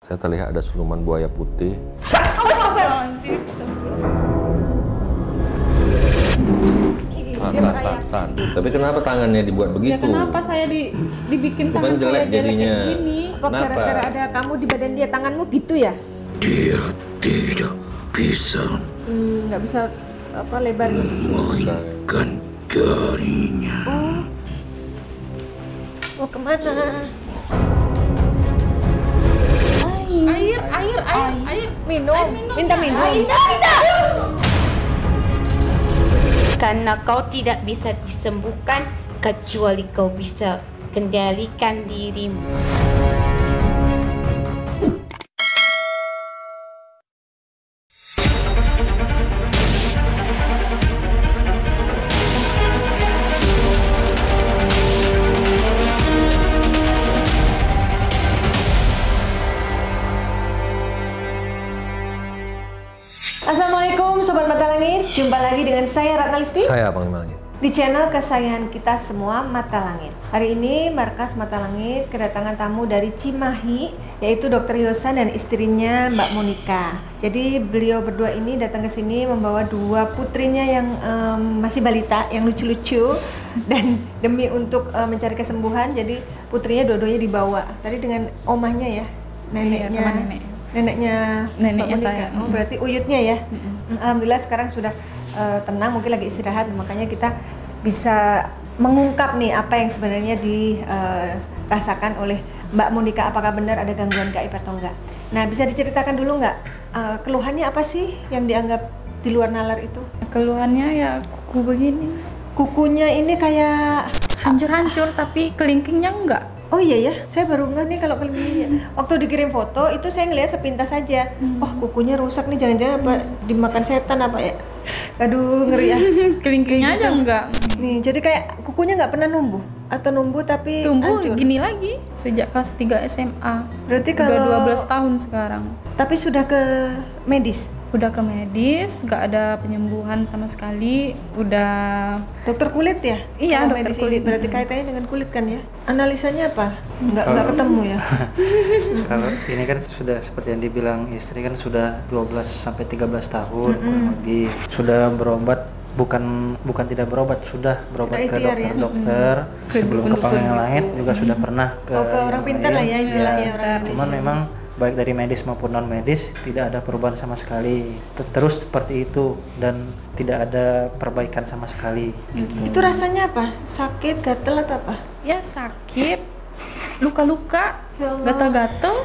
Saya terlihat ada siluman buaya putih. Astagfirullahaladzim. Tahan. Tapi kenapa tangannya dibuat begitu? Ya kenapa saya dibikin Bukan tangan saya jelek jadinya. kayak gini? Apa gara-gara ada kamu di badan dia, tanganmu gitu ya? Dia tidak bisa Nggak bisa apa lebar gitu. memainkan jarinya. Mau kemana? Air. Minum. Minta minum. Karena kau tidak bisa disembuhkan kecuali kau bisa kendalikan dirimu. Assalamualaikum Sobat Mata Langit, jumpa lagi dengan saya Ratna Listi Saya Panglima Langit. di channel kesayangan kita semua, Mata Langit. Hari ini Markas Mata Langit kedatangan tamu dari Cimahi, yaitu Dr. Yosan dan istrinya Mbak Monika. Jadi beliau berdua ini datang ke sini membawa dua putrinya yang masih balita, yang lucu-lucu, dan demi untuk mencari kesembuhan, jadi putrinya dua-duanya dibawa. Tadi dengan omahnya ya, neneknya. Iya, sama nenek. Neneknya Neneknya Mbak Monika. saya. Oh, berarti uyutnya ya. Alhamdulillah sekarang sudah tenang, mungkin lagi istirahat, makanya kita bisa mengungkap nih apa yang sebenarnya dirasakan oleh Mbak Monika, apakah benar ada gangguan gaib atau enggak. Nah, bisa diceritakan dulu nggak keluhannya apa sih yang dianggap di luar nalar itu? Keluhannya ya kuku begini. Kukunya ini kayak Hancur-hancur tapi kelingkingnya enggak. oh iya ya, saya baru ngeh nih kalau kelingkingnya. Waktu dikirim foto itu saya ngelihat sepintas saja. Oh, kukunya rusak nih, jangan-jangan apa dimakan setan apa ya? Aduh, ngeri ya. Kelingkingnya Kayak aja gitu. enggak. Nih, jadi kayak kukunya nggak pernah numbuh atau numbuh tapi Tumbuh hancur. gini lagi sejak kelas 3 SMA. Berarti Udah kalau 12 tahun sekarang. tapi sudah ke medis. Udah ke medis, nggak ada penyembuhan sama sekali. Udah Dokter kulit ya? Iya, Kalau dokter medis kulit. ini berarti kaitannya dengan kulit kan ya? Analisanya apa? Nggak ketemu ya? Kalau ini kan sudah seperti yang dibilang istri kan sudah 12 sampai 13 tahun kurang lebih. Sudah berobat, bukan tidak berobat, sudah berobat Sudah ke ikhtiar ya? dokter-dokter. Sebelum ke Panglima Langit juga sudah pernah ke Oh, ke orang yang pintar lah lain. ya istilahnya, orang Cuman memang baik dari medis maupun non medis tidak ada perubahan sama sekali. Terus seperti itu dan tidak ada perbaikan sama sekali. Itu rasanya apa? Sakit, gatel atau apa? ya sakit, luka-luka, Ya Allah. gatal-gatal.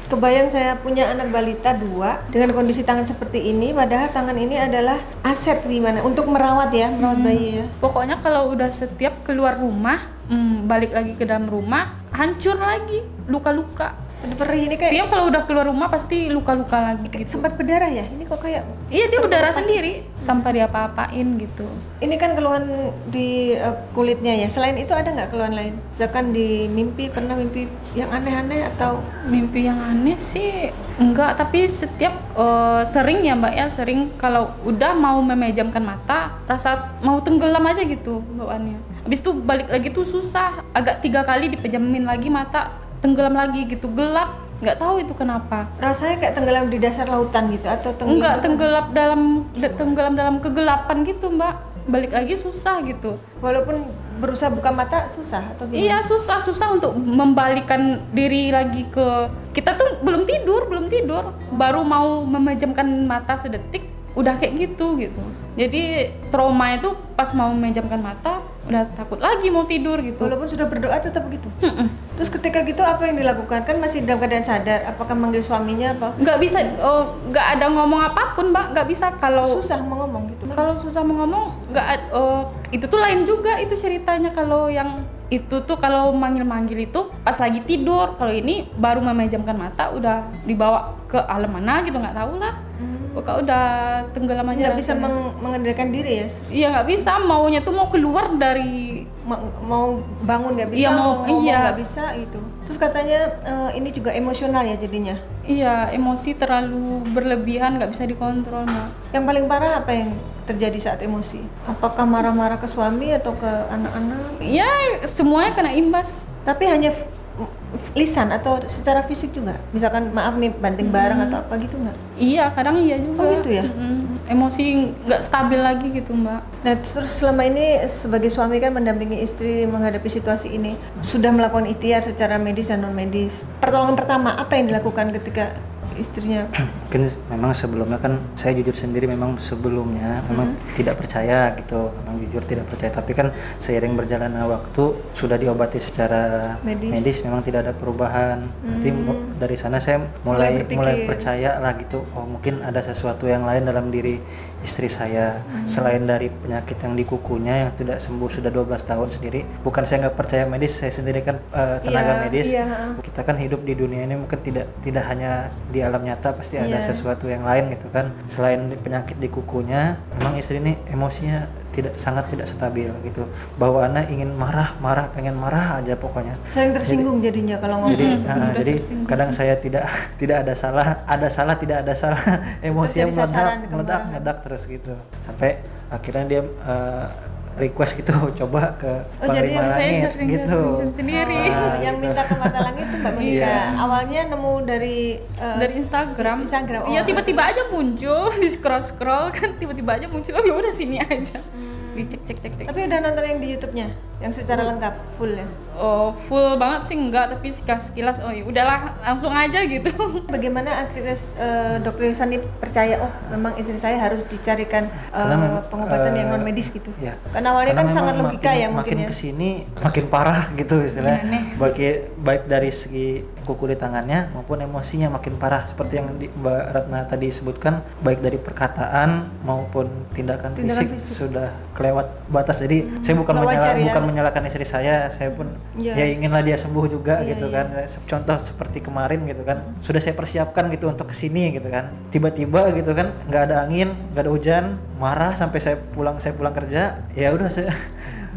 Kebayang saya punya anak balita 2 dengan kondisi tangan seperti ini, padahal tangan ini adalah aset gimana untuk merawat ya, merawat bayi ya. Pokoknya kalau udah setiap keluar rumah, balik lagi ke dalam rumah, hancur lagi, luka-luka. Ada perih ini kayak Setiap kalau udah keluar rumah pasti luka-luka lagi gitu. sempat berdarah ya. Ini kok kayak Iya, dia berdarah sendiri tanpa diapa-apain gitu. ini kan keluhan di kulitnya ya. Selain itu ada nggak keluhan lain? Misalkan di mimpi, pernah mimpi yang aneh-aneh atau Mimpi yang aneh sih enggak, tapi setiap sering ya Mbak ya, sering kalau udah mau memejamkan mata, rasa mau tenggelam aja gitu bawaannya. Habis itu balik lagi tuh susah, agak 3 kali dipejamin lagi mata, tenggelam lagi gitu, gelap, nggak tahu itu kenapa. rasanya kayak tenggelam di dasar lautan gitu atau Enggak, tenggelam dalam kegelapan gitu Mbak, balik lagi susah gitu. walaupun berusaha buka mata susah atau gimana? Iya, susah untuk membalikan diri lagi ke kita tuh belum tidur, baru mau memejamkan mata sedetik udah kayak gitu. Jadi trauma itu pas mau memejamkan mata udah takut lagi mau tidur gitu. Walaupun sudah berdoa tetap gitu. Terus ketika gitu apa yang dilakukan? Kan masih dalam keadaan sadar. Apakah manggil suaminya apa? Nggak bisa, nggak ada ngomong apapun Mbak, nggak bisa kalau Susah mau ngomong gitu. kalau susah mau ngomong itu tuh lain juga itu ceritanya. Kalau yang itu tuh kalau manggil-manggil itu pas lagi tidur, kalau ini baru memejamkan mata udah dibawa ke alam mana gitu, nggak tahu lah. Pokoknya udah tenggelam aja. Nggak bisa rasanya. mengendalikan diri ya. Iya, nggak bisa, maunya tuh mau keluar dari Mau bangun nggak bisa, Iya, mau mau- ngomong iya. nggak bisa itu. Terus katanya ini juga emosional ya jadinya. iya, emosi terlalu berlebihan, nggak bisa dikontrol Mbak. Yang paling parah apa yang terjadi saat emosi? Apakah marah-marah ke suami atau ke anak-anak? Ya semuanya kena imbas. Tapi hanya lisan atau secara fisik juga? Misalkan maaf nih banting barang atau apa gitu nggak? Iya, kadang iya juga. Oh gitu ya? Emosi nggak stabil lagi gitu Mbak. Nah terus selama ini sebagai suami kan mendampingi istri menghadapi situasi ini, sudah melakukan ikhtiar secara medis dan non medis. Pertolongan pertama apa yang dilakukan ketika istrinya? Mungkin memang sebelumnya kan saya jujur sendiri memang sebelumnya memang tidak percaya gitu, memang jujur tidak percaya, tapi kan seiring berjalannya waktu sudah diobati secara medis memang tidak ada perubahan. Nanti dari sana saya mulai percaya lah gitu, oh mungkin ada sesuatu yang lain dalam diri istri saya selain dari penyakit yang di kukunya yang tidak sembuh sudah 12 tahun sendiri. Bukan saya nggak percaya medis, saya sendiri kan tenaga medis. Kita kan hidup di dunia ini mungkin tidak hanya di alam nyata, pasti ada sesuatu yang lain gitu kan. Selain penyakit di kukunya, memang istri ini emosinya sangat tidak stabil gitu. Bawaannya ingin marah, pengen marah aja pokoknya. Sering tersinggung jadinya kalau ngomong. Jadi kadang saya tidak ada salah, tidak ada salah, emosinya meledak terus gitu. Sampai akhirnya dia request gitu coba ke Panglima Langit gitu. Sendiri. Yang minta ke Mata Langit itu Mbak Monika. Awalnya nemu dari Instagram. Oh. Iya, tiba-tiba aja muncul di scroll kan, tiba-tiba aja muncul. Oh ya udah sini aja. Dicek. Tapi udah nonton yang di YouTube-nya yang secara lengkap full ya? Oh, full banget sih enggak, tapi sekilas oh ya udahlah langsung aja gitu. Bagaimana akhirnya Dokter Yosan ini percaya, oh memang istri saya harus dicarikan pengobatan yang non medis gitu? Ya. Karena awalnya kan sangat logika ya mungkin makin ya. kesini makin parah gitu istilahnya. Baik dari segi kuku di tangannya maupun emosinya makin parah seperti yang Mbak Ratna tadi sebutkan, baik dari perkataan maupun tindakan fisik sudah kelewat batas. Jadi saya bukan menyalahkan istri saya pun ya inginlah dia sembuh juga gitu kan. Contoh seperti kemarin gitu kan, sudah saya persiapkan gitu untuk kesini gitu kan, tiba-tiba gitu kan nggak ada angin, nggak ada hujan, marah sampai saya pulang kerja, ya udah saya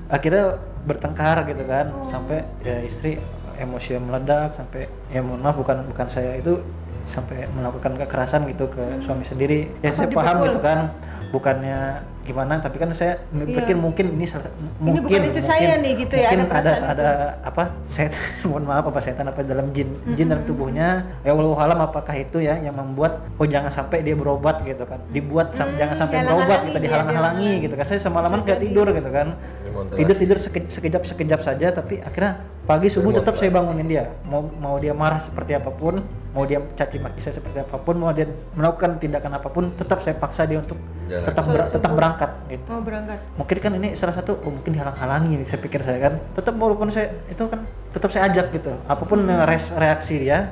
akhirnya bertengkar gitu kan, sampai ya istri emosi meledak sampai ya mohon maaf bukan saya itu sampai melakukan kekerasan gitu ke suami sendiri. Ya saya paham gitu kan, bukannya gimana, tapi kan saya pikir mungkin ini bukan istri saya nih gitu ya, mungkin ada apa setan mohon maaf apa setan apa dalam jin dalam tubuhnya ya, walau alam apakah itu ya yang membuat jangan sampai dia berobat gitu kan, dibuat jangan sampai berobat gitu, dihalang-halangi gitu kan. Saya semalaman nggak tidur gitu kan, tidur sekejap saja, tapi akhirnya pagi subuh tetap saya bangunin dia, mau dia marah seperti apapun, mau dia caci maki saya seperti apapun, mau dia melakukan tindakan apapun, tetap saya paksa dia untuk tetap berangkat gitu. Oh, berangkat. Mungkin kan ini salah satu mungkin dihalang-halangi nih, saya pikir saya kan. Tetap walaupun saya itu kan tetap saya ajak gitu. Apapun reaksi dia,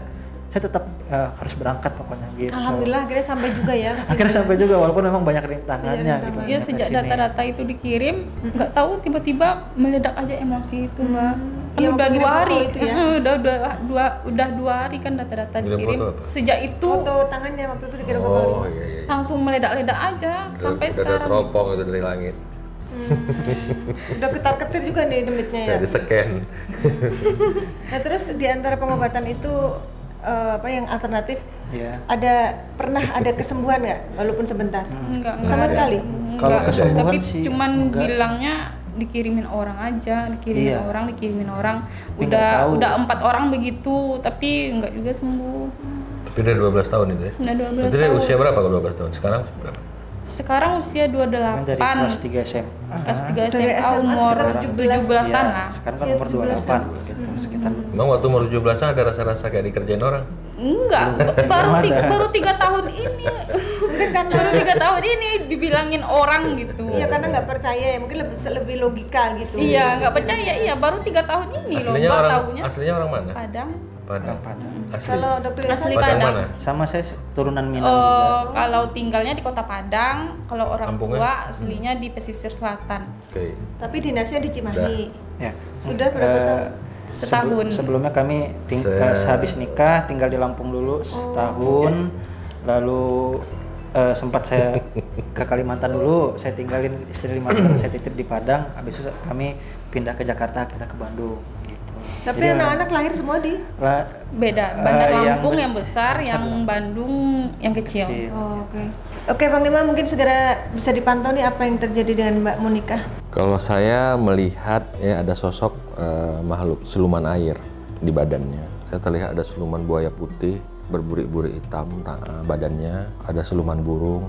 saya tetap harus berangkat pokoknya gitu. Alhamdulillah akhirnya sampai juga ya. Akhirnya sampai juga walaupun memang banyak rintangannya gitu. Dia sejak data-data itu dikirim, nggak tahu tiba-tiba meledak aja emosi itu, Mbak. Kan udah 2 hari itu ya. Udah 2 hari kan data-data dikirim. Sejak itu foto tangannya waktu itu dikirim ke Oh iya. langsung meledak-ledak aja sampai udah sekarang. teropong itu dari langit. Udah ketar-ketir juga nih demitnya ya. Kayak di scan. Nah terus di antara pengobatan itu apa yang alternatif? Iya. Pernah ada kesembuhan nggak walaupun sebentar? Enggak Sama ada. sekali. Kalau kesembuhan tapi sih cuman enggak. bilangnya dikirimin orang aja, dikirimin orang. Tapi nggak tahu. Udah 4 orang begitu, tapi enggak juga sembuh. Tapi udah 12 tahun itu ya? Udah 12 Berarti dia tahun. usia berapa kalau 12 tahun? Sekarang berapa? Sekarang usia 28. dari kelas 3 SMA. Kelas 3 Dari SMA SMA umur sekarang 17-an lah. Sekarang kan umur 28 gitu sekitar. Emang waktu umur 17-an ada rasa-rasa kayak dikerjain orang? Enggak, baru 3 tahun ini. Mungkin karena Baru 3 tahun ini dibilangin orang gitu. iya karena nggak percaya ya, mungkin lebih logika gitu. Iya, nggak percaya. Iya, baru 3 tahun ini loh Mbak taunya. Aslinya orang mana? Padang. Padang. Asli. Kalau Dokter Yosan Asli Padang Padang. mana? Sama saya turunan Minang juga. Kalau tinggalnya di Kota Padang, kalau orang Kampungnya? tua aslinya di pesisir selatan. Oke. tapi dinasnya di Cimahi. Ya. Sudah berapa tahun? Setahun. Sebelumnya kami sehabis nikah tinggal di Lampung dulu setahun, lalu sempat saya ke Kalimantan dulu, saya tinggalin istri 5 bulan, saya titip di Padang, habis itu kami pindah ke Jakarta, akhirnya ke Bandung gitu. Tapi Jadi, anak-anak lahir semua di Beda, Bandar yang Lampung yang besar, yang Bandung yang kecil. Oh, oke. Oke, Panglima mungkin segera bisa dipantau nih apa yang terjadi dengan Mbak Monika. Kalau saya melihat ya ada sosok makhluk siluman air di badannya. saya terlihat ada siluman buaya putih berburik-burik hitam badannya, ada siluman burung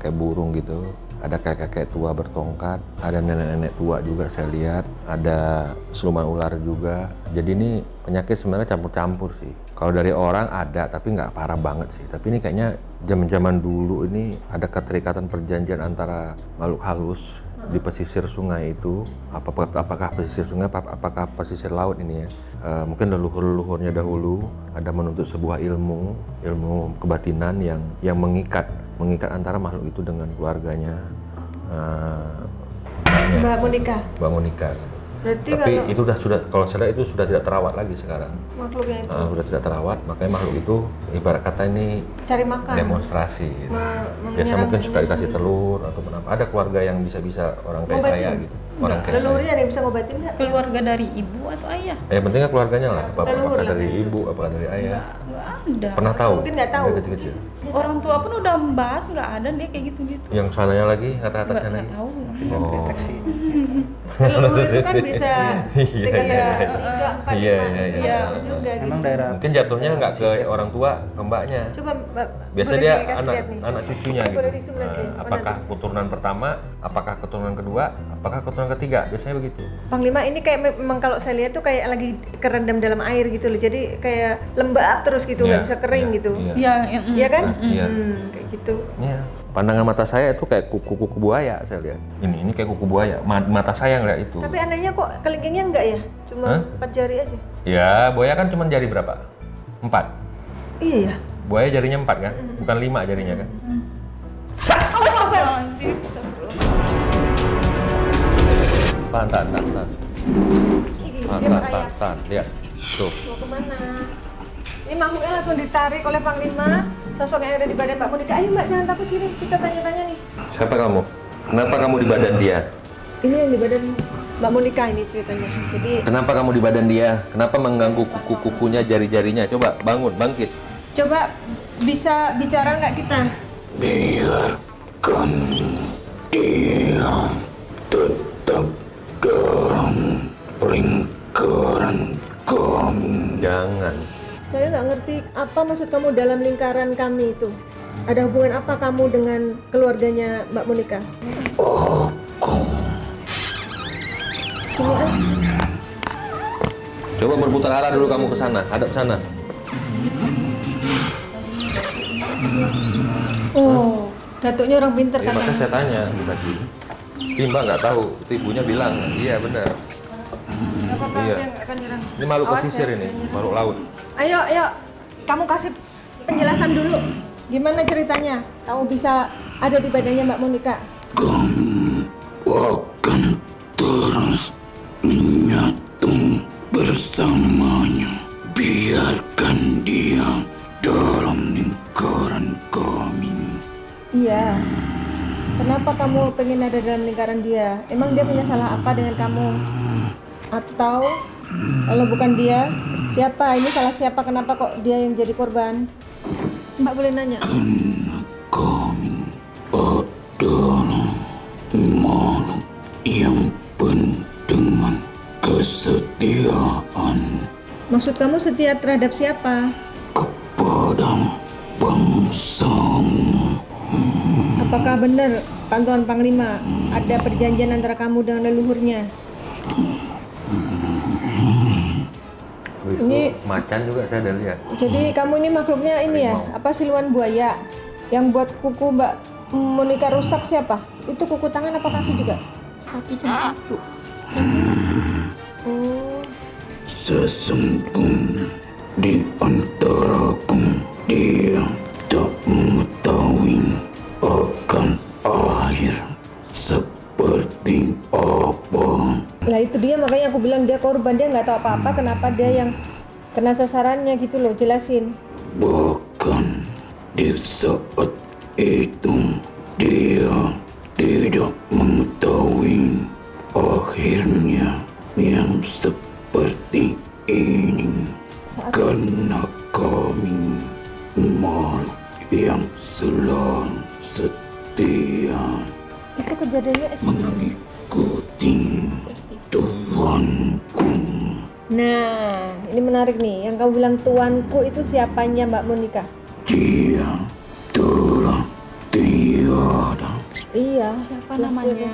kayak burung gitu, ada kakek-kakek tua bertongkat, ada nenek-nenek tua juga saya lihat, ada siluman ular juga. Jadi ini penyakit sebenarnya campur-campur sih. Kalau dari orang ada, tapi nggak parah banget sih. Tapi ini kayaknya zaman-zaman dulu ini ada keterikatan perjanjian antara makhluk halus di pesisir sungai itu. Apakah pesisir sungai, apakah pesisir laut ini ya? Mungkin leluhur-leluhurnya dahulu ada menuntut sebuah ilmu kebatinan yang mengikat antara makhluk itu dengan keluarganya. Mbak Monika. Mbak Monika. Berarti Tapi kalau itu sudah kalau saya lihat itu sudah tidak terawat lagi sekarang. makhluknya itu Sudah tidak terawat, makanya makhluk itu ibarat kata ini cari makan. demonstrasi. Gitu. Biasa menyerang mungkin suka dirinya dikasih sendiri. telur atau apa. Ada keluarga yang bisa orang kayak Ngobatin? saya gitu. Orang kayak saya. Leluhurnya ada yang bisa ngobatin nggak? Keluarga dari ibu atau ayah? Yang penting kan keluarganya lah. Leluhur Apakah lah dari itu. ibu, apakah dari ayah. Nggak ada. Pernah tahu? Mungkin nggak tahu. Dari kecil-kecil. Orang tua pun udah membahas nggak ada dia kayak gitu-gitu. Yang sananya lagi, atas-atasnya Nggak lagi. tahu. Oh. Leluhur itu kan bisa Iya, 3, 4, 5 Iya, itu iya. kan juga gitu. Memang daerah Mungkin jatuhnya nggak ke orang tua, ke mbaknya. Coba Mbak, Biasa boleh dia dikasih lihat nih. anak cucunya gitu. Boleh di-zoom nanti. Nah, apakah keturunan pertama, apakah keturunan kedua, apakah keturunan ketiga? Biasanya begitu. Panglima ini kayak memang kalau saya lihat tuh kayak lagi kerendam dalam air gitu loh. Jadi kayak lembab terus gitu, nggak Iya, bisa kering iya, gitu. iya. Iya kan? Iya. Kayak gitu. Iya. Pandangan mata saya itu kayak kuku buaya saya lihat. Ini kayak kuku buaya. Mata saya ngeliat itu. Tapi anehnya kok kelingkingnya enggak ya? Cuma Hah? 4 jari aja. Ya, buaya kan cuma jari berapa? 4. Iya ya. Buaya jarinya 4 kan? Bukan 5 jarinya kan? Astagfirullahaladzim. Tahan. Dia merayap. Tahan. Lihat. Tuh. Mau kemana? Ini makhluknya langsung ditarik oleh Panglima. Sosok yang ada di badan Mbak Monika. Ayo Mbak, jangan takut sini. Kita tanya-tanya nih. Siapa kamu? Kenapa kamu di badan dia? Ini yang di badan Mbak Monika ini ceritanya. Jadi Kenapa kamu di badan dia? Kenapa mengganggu kuku-kukunya, jari-jarinya? Coba bangun, bangkit. coba bisa bicara nggak kita? Biarkan dia tetap dalam lingkaran kami. Jangan. Saya nggak ngerti apa maksud kamu dalam lingkaran kami itu. Ada hubungan apa kamu dengan keluarganya Mbak Monika? Sini ah. Coba berputar arah dulu kamu ke sana, hadap sana. Oh, datuknya orang pinter Ya, makanya katanya. saya tanya tadi. Mbak nggak tahu, itu ibunya bilang, iya benar. Nggak apa-apa, Iya. dia nggak akan nyerang. Ini makhluk Awas pesisir ya. ini, makhluk laut. Ayo, kamu kasih penjelasan dulu. Gimana ceritanya? Kamu bisa ada di badannya Mbak Monika? Kamu akan terus menyatu bersamanya. Biarkan dia dalam lingkaran kami. Iya. Kenapa kamu pengen ada dalam lingkaran dia? Emang dia punya salah apa dengan kamu? Atau kalau bukan dia, siapa? Ini salah siapa? Kenapa kok dia yang jadi korban? Mbak boleh nanya? Kami adalah makhluk yang penuh dengan kesetiaan Maksud kamu setia terhadap siapa? kepada bangsamu. Apakah benar pantauan Panglima ada perjanjian antara kamu dengan leluhurnya? Ini- macan juga saya udah lihat. Jadi kamu ini makhluknya ini ya, apa siluman buaya? Yang buat kuku Mbak Monika rusak siapa? Itu kuku tangan apa kaki juga? Kaki cuma 1. Oh, Sesungguhnya di antaraku dia tak mengetahui akan akhir seperti apa. lah itu dia makanya aku bilang dia korban, dia nggak tahu apa-apa, kenapa dia yang kena sasarannya gitu loh, jelasin. Bahkan di saat itu dia tidak mengetahui akhirnya yang seperti ini. Saat Karena kami makhluk yang selalu setia itu kejadiannya mengikuti Tuhanku. Nah, ini menarik nih. Yang kamu bilang tuanku itu siapanya Mbak Monica? Dia telah tiada. Iya. Siapa namanya?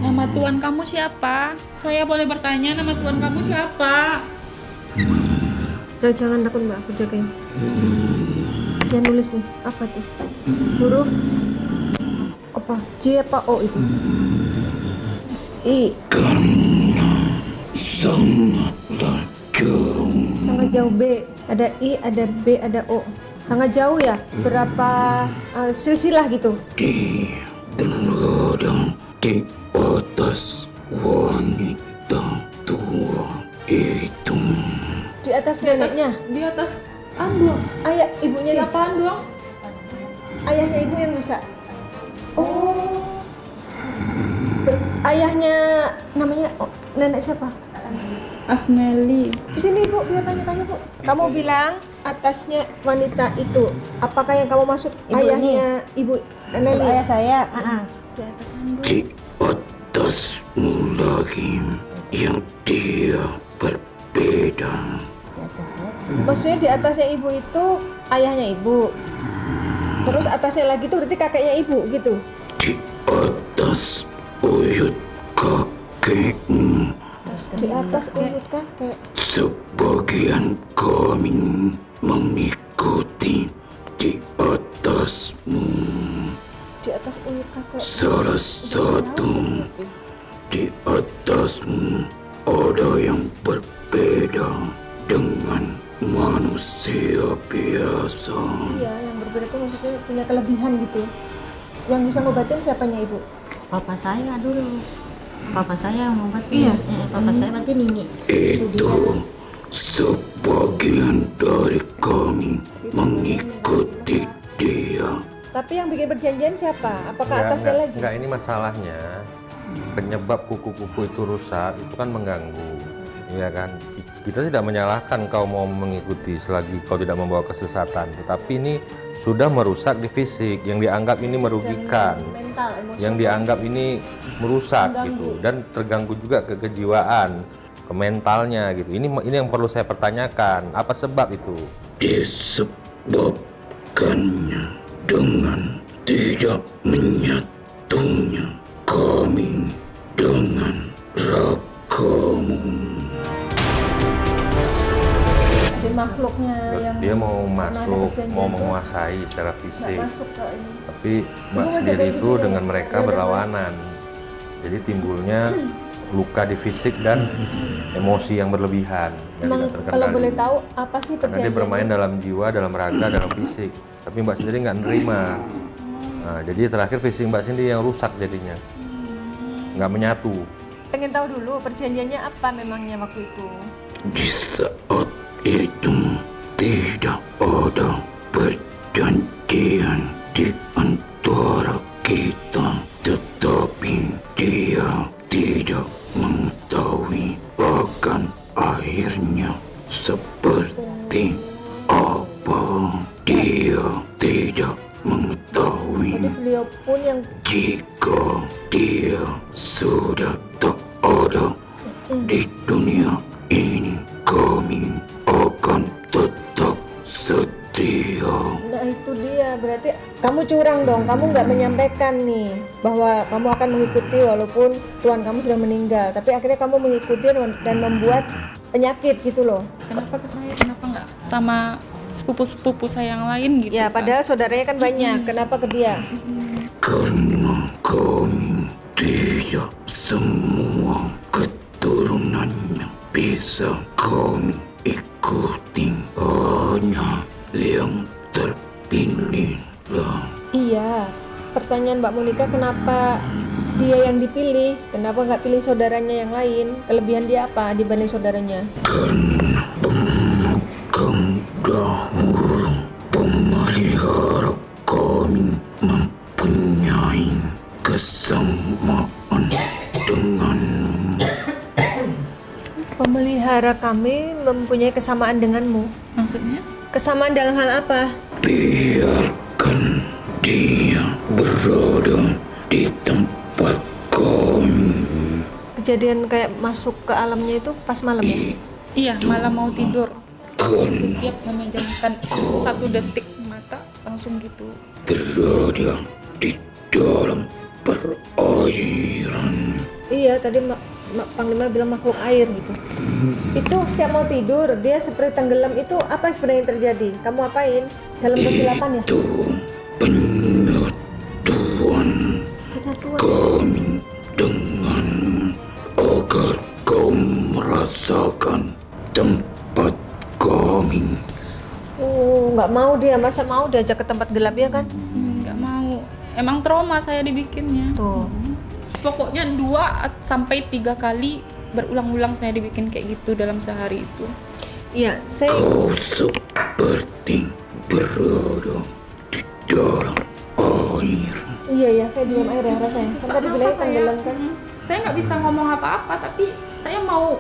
Nama tuan kamu siapa? Saya boleh bertanya nama tuan kamu siapa? Jangan takut Mbak, aku jagain. Dia nulis nih, apa tuh? Huruf apa? J apa O itu? I. Sangatlah jauh. Sangat jauh. B. Ada I, ada B, ada O. Sangat jauh ya? Berapa silsilah gitu? Dia berada di atas wanita tua itu. Di atas neneknya? Di atas Anduang. Ayah, ibunya nih. Siapa Anduang? Ayahnya ibu yang bisa. Oh. Ayahnya namanya nenek siapa? Asneli. Di sini Bu, biar tanya-tanya Bu. Kamu bilang atasnya wanita itu. Apakah yang kamu maksud Ibu ayahnya ibu Nelly? Ayah saya, Di atas Anduang. Di atasmu lagi yang dia berbeda. di atas saya. Maksudnya di atasnya ibu itu ayahnya ibu. Terus atasnya lagi itu berarti kakeknya ibu gitu. Di atas uyut kakekmu. Di atas uyut kakek. Sebagian kami mengikuti di atasmu. Di atas uyut kakek. Salah satu di atasmu ada yang berbeda dengan manusia biasa. Iya, yang berbeda itu maksudnya punya kelebihan gitu. Yang bisa ngobatin siapanya ibu? Papa saya dulu. Papa saya yang ngobatin. Papa saya berarti Nini. Itu sebagian dari kami mengikuti dia. Tapi yang bikin perjanjian siapa? Apakah atasnya lagi? Enggak, ini masalahnya penyebab kuku-kuku itu rusak itu kan mengganggu, ya kan? Kita tidak menyalahkan kau mau mengikuti selagi kau tidak membawa kesesatan, tetapi ini sudah merusak di fisik, yang dianggap ini merugikan, Mental, emosi. yang dianggap ini merusak gitu, dan terganggu juga ke kejiwaan, ke mentalnya gitu. Ini yang perlu saya pertanyakan, apa sebab itu? Disebabkannya dengan tidak menyatunya kami dengan ragamu. Jadi makhluknya yang Dia mau pernah ada masuk, perjanjian mau tuh menguasai secara nggak fisik, masuk ke ini. tapi Mbak Ibu mau sendiri jagain itu cucunya dengan ya? mereka Ya udah, berlawanan. Jadi timbulnya luka di fisik dan emosi yang berlebihan yang Emang tidak kalau terkendali. boleh tahu apa sih Karena dia perjanjian? bermain dalam jiwa, dalam raga, dalam fisik. Tapi Mbak sendiri nggak nerima. Nah, jadi terakhir fisik Mbak sendiri yang rusak jadinya, nggak menyatu. Pengen tahu dulu perjanjiannya apa memangnya waktu itu? Di saat itu tidak ada perjanjian di antara kita, tetapi dia tidak mengetahui akan akhirnya seperti apa. Dia tidak mengetahui Jadi beliau pun yang jika dia sudah tak ada di dunia ini, kami akan tetap setia. nah itu dia, berarti kamu curang dong, kamu nggak menyampaikan nih bahwa kamu akan mengikuti walaupun Tuhan kamu sudah meninggal, tapi akhirnya kamu mengikuti dan membuat penyakit gitu loh. Kenapa ke saya? Kenapa nggak sama sepupu-sepupu saya yang lain gitu? Ya kan? padahal saudaranya kan banyak, kenapa ke dia? Karena kami tidak semua keturunannya bisa kami ikuti, hanya yang terpilih lah. Iya, pertanyaan Mbak Monica, kenapa dia yang dipilih? Kenapa nggak pilih saudaranya yang lain? Kelebihan dia apa dibanding saudaranya? Karena pemegang dahulu pemelihara kami mempunyai kesamaan denganmu. Pemelihara kami mempunyai kesamaan denganmu. Maksudnya? Kesamaan dalam hal apa? Biarkan dia berada di tempat kami. Kejadian kayak masuk ke alamnya itu pas malam ya? Iya, malah mau tidur. Setiap memejamkan 1 detik mata langsung gitu. Berada di dalam perairan. Iya, tadi Panglima bilang makhluk air gitu. Itu setiap mau tidur dia seperti tenggelam, itu apa yang sebenarnya terjadi? Kamu apain? Dalam kegelapan ya? Itu penyatuan kami dengan agar kau merasakan tempat kami. Oh, nggak mau dia, masa mau diajak ke tempat gelap ya kan? Nggak mau. Emang trauma saya dibikinnya. Tuh. Pokoknya 2 sampai 3 kali berulang-ulang saya dibikin kayak gitu dalam sehari itu. Iya, saya Kau seperti berada di dalam air. iya ya, kayak di dalam air ya rasanya. Kan Sesak tadi bilangnya nafas saya. tenggelam kan? Saya nggak bisa ngomong apa-apa, tapi saya mau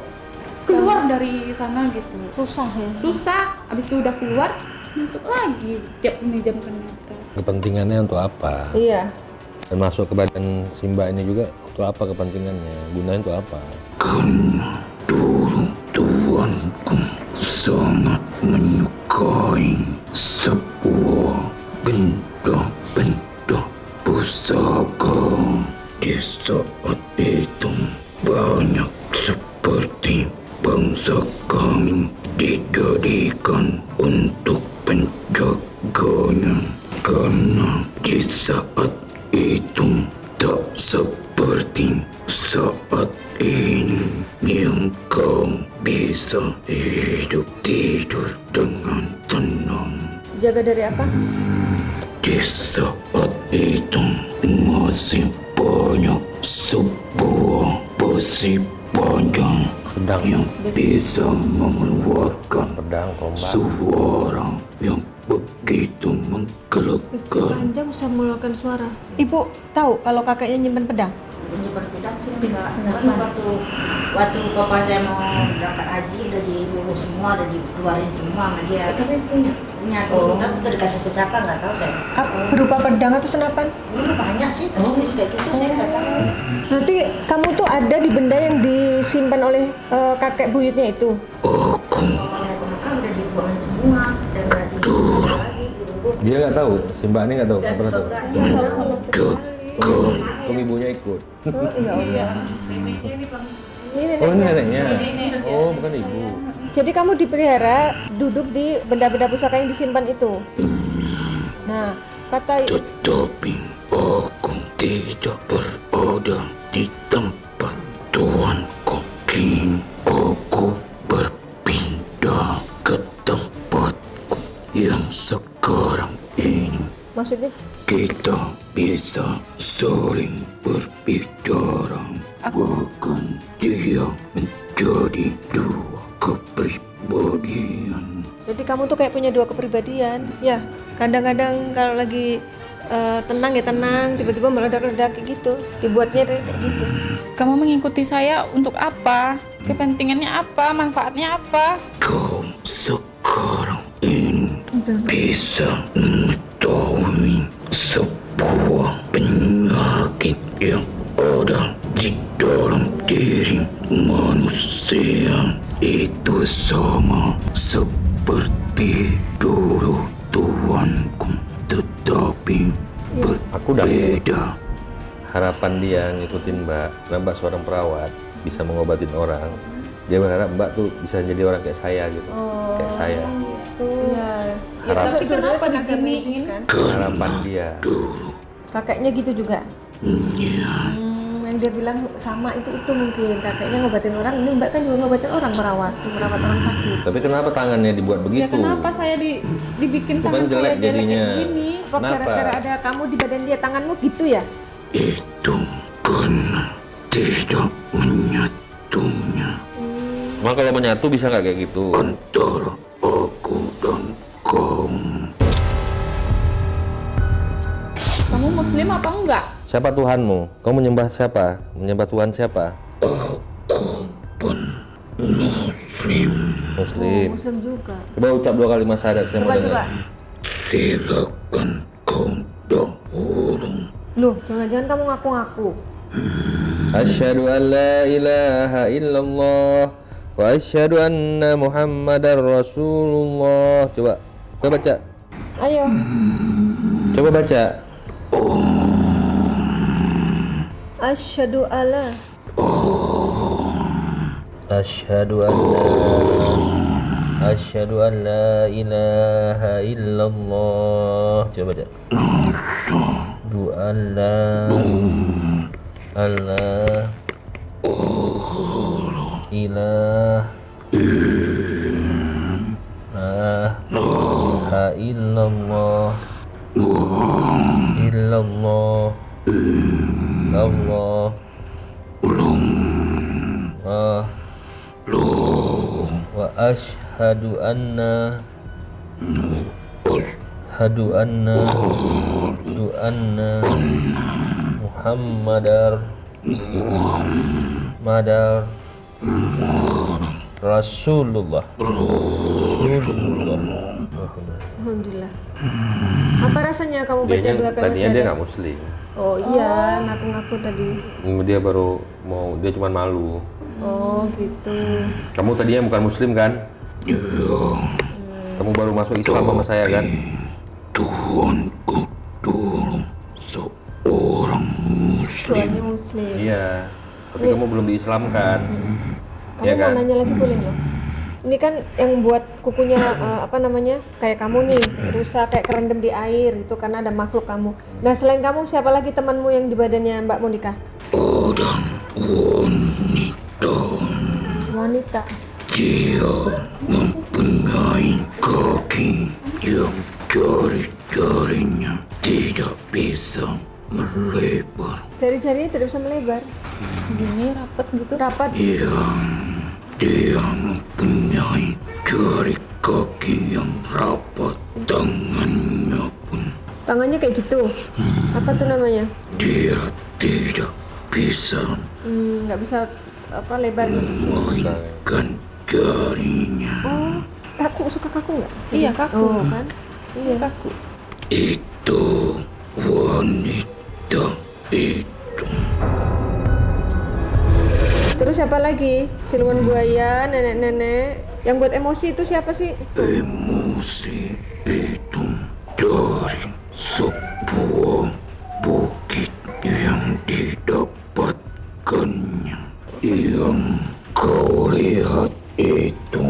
keluar dari sana gitu. Susah ya. Susah, abis itu udah keluar, masuk lagi tiap memejamkan mata. Kepentingannya untuk apa? Iya. Dan masuk ke badan Simba ini juga untuk apa kepentingannya? Gunanya untuk apa? Karena dulu tuanku sangat menyukai sebuah benda pusaka. Di saat itu banyak seperti bangsa kami dijadikan untuk penjaganya. Karena di saat itu tak seperti saat ini yang kau bisa hidup tidur dengan tenang. Jaga dari apa? Di saat itu masih banyak sebuah besi panjang Pedang. yang bisa mengeluarkan Pedang, tombak. suara yang begitu Besi menggelegar. panjang bisa mengeluarkan suara. Ibu tahu kalau kakeknya nyimpen pedang? Penyimpan pedang sih enggak. Kan waktu papa saya mau berangkat haji udah diurus semua, udah dikeluarin semua sama dia. Tapi punya dulu, tapi udah dikasih kecapa nggak tahu saya. Berupa pedang atau senapan? Dulu banyak sih persis kayak gitu saya nggak tahu. Berarti kamu tuh ada di benda yang disimpan oleh kakek buyutnya itu? Pokoknya mereka udah dibuangin semua dan nggak diurus lagi. Dia nggak tahu, Simba ini nggak tahu, nggak pernah tahu. Tung ibunya ikut. Oh iya iya. Ini Oh ini neneknya. neneknya. Oh bukan ibu. Jadi kamu dipelihara duduk di benda-benda pusaka yang disimpan itu. Nah, kata Tetapi aku tidak berada di tempat tuanku. Kini aku berpindah ke tempatku yang sekarang ini. maksudnya Kita bisa saling berbicara. Bahkan dia menjadi 2 kepribadian. jadi kamu tuh kayak punya 2 kepribadian. Ya, kadang-kadang kalau lagi tenang ya tenang, tiba-tiba meledak-ledak kayak gitu. Dibuatnya kayak gitu. Kamu mengikuti saya untuk apa? Kepentingannya apa? Manfaatnya apa? Kau sekarang ini bisa mengetahui sebuah penyakit yang ada di dalam diri manusia. Itu sama seperti dulu tuanku, tetapi Aku udah berbeda. harapan dia ngikutin Mbak, karena Mbak seorang perawat bisa mengobatin orang. Dia berharap Mbak tuh bisa jadi orang kayak saya gitu, kayak saya. Iya. Ya, Harap- tapi dua-duanya Kenapa tenaga medis diginiin? kan. Harapan dia. Kakeknya gitu juga. Yang dia bilang sama itu mungkin kakeknya ngobatin orang, ini Mbak kan juga ngobatin orang, merawat orang sakit. Tapi kenapa tangannya dibuat Ya begitu? kenapa saya dibikin Bukan tangan saya jelek jelek jadinya. kayak gini? Apa Kenapa? gara-gara ada kamu di badan dia, tanganmu gitu ya? Itu karena tidak menyatunya Emang kalau menyatu bisa nggak kayak gitu? antara aku dan kau. Kamu muslim apa enggak? Siapa Tuhanmu? Kau menyembah siapa? Menyembah Tuhan siapa? Muslim. Muslim juga. Coba ucap 2 kalimat syahadat saya mau Coba. dengar. Silakan kau dahulu. Loh, jangan-jangan kamu ngaku-ngaku. Asyhadu an la ilaha illallah Wa asyhadu anna Muhammadar Rasulullah. Coba baca. Ayo. Coba baca. Asyhadu alla. Asyhadu an la ilaha illallah. Coba baca. Asyhadu an la ilaha illallah. Allah wa asyhadu anna Muhammadar Rasulullah. Alhamdulillah. Apa rasanya kamu baca dua kali tadinya dia nggak muslim. Oh iya, ngaku-ngaku tadi. Dia baru mau, dia cuma malu. Oh gitu. Kamu tadinya bukan muslim kan? Kamu baru masuk Islam sama saya kan? Tuhanku dulu seorang muslim. Tuannya muslim. Iya. Tapi kamu belum diislamkan. Kamu Ya mau kan? nanya lagi boleh loh. Ini kan yang buat kukunya apa namanya, kayak kamu nih rusak, kayak kerendam di air itu karena ada makhluk kamu. Nah selain kamu siapa lagi temanmu yang di badannya Mbak Monika? Orang Wanita. dia mempunyai kaki yang jari-jarinya tidak bisa melebar. Jari-jarinya tidak bisa melebar. Gini rapat gitu. Rapat. Dia mempunyai jari kaki yang rapat, tangannya pun. Tangannya kayak gitu. Apa tuh namanya? Dia tidak bisa Nggak bisa apa lebar gitu. memainkan jarinya. Oh, kaku, suka kaku nggak? Iya, kaku. Oh kan? Iya. Kaku. Itu wanita itu. Terus siapa lagi? Siluman buaya, nenek-nenek. Yang buat emosi itu siapa sih? Emosi itu dari sebuah bukit yang didapatkannya. Yang kau lihat itu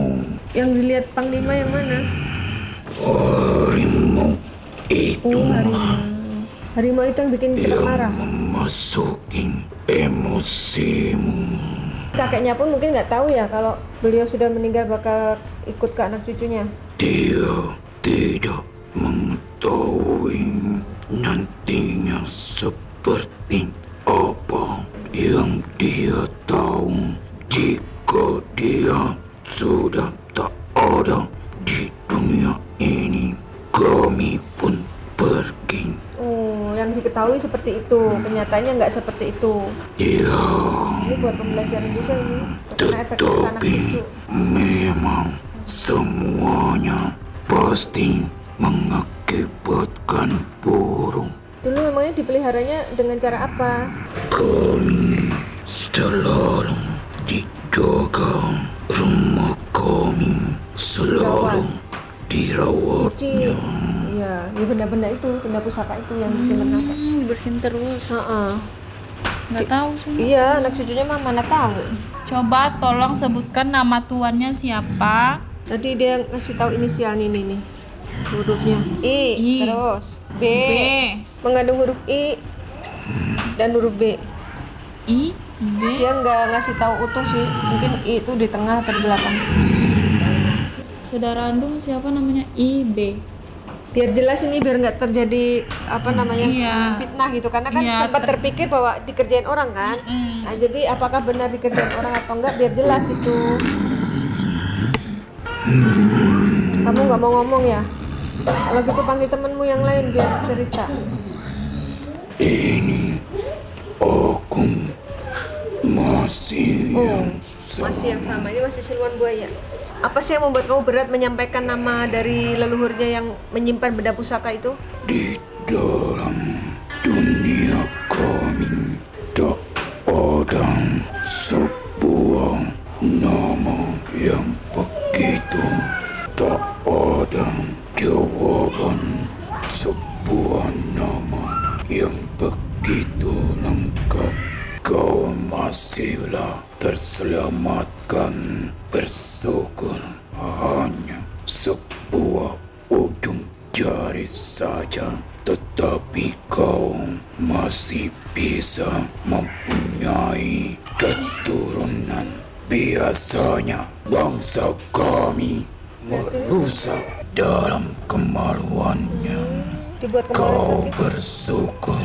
Yang dilihat Panglima yang mana? harimau itu Oh, harimau. Harimau itu yang bikin cepat yang marah. memasuki emosimu. Kakeknya pun mungkin nggak tahu ya kalau beliau sudah meninggal bakal ikut ke anak cucunya. Dia tidak mengetahui nantinya seperti apa. Yang dia tahu, jika dia sudah tak ada di dunia ini, kami pun pergi. Oh, yang diketahui seperti itu, kenyataannya nggak seperti itu. Ya, Ini buat pembelajaran juga ini, karena efeknya ke anak cucu. memang semuanya pasti mengakibatkan buruk. Dulu memangnya dipeliharanya dengan cara apa? Kami selalu dijaga, rumah kami selalu dirawat. Cuci. Iya, ya benda-benda itu, benda pusaka itu yang disimpan kakek. Bersin terus. Heeh. Nggak tahu sih. Iya, anak cucunya mah mana tahu. Coba tolong sebutkan nama tuannya siapa. Tadi dia ngasih tahu inisial nih. Hurufnya I. Terus B. Mengandung huruf I dan huruf B. I, B. Dia nggak ngasih tahu utuh sih, mungkin I itu di tengah atau di belakang. Saudara kandung siapa namanya? I, B. Biar jelas ini, biar nggak terjadi apa namanya Iya. fitnah gitu, karena kan Iya, sempat terpikir bahwa dikerjain orang kan. Nah, jadi apakah benar dikerjain orang atau enggak, biar jelas gitu. Kamu nggak mau ngomong ya? Kalau gitu panggil temenmu yang lain biar cerita. Ini aku masih yang sama. Masih yang sama, ini masih siluman buaya. Apa sih yang membuat kamu berat menyampaikan nama dari leluhurnya yang menyimpan benda pusaka itu? Di dalam dunia kami tak ada sebuah nama sebuah nama yang begitu lengkap. Kau masihlah terselamatkan. Bersyukur, hanya sebuah ujung jari saja, tetapi kau masih bisa mempunyai keturunan. Biasanya bangsa kami merusak dalam kemaluannya. Kau bersyukur,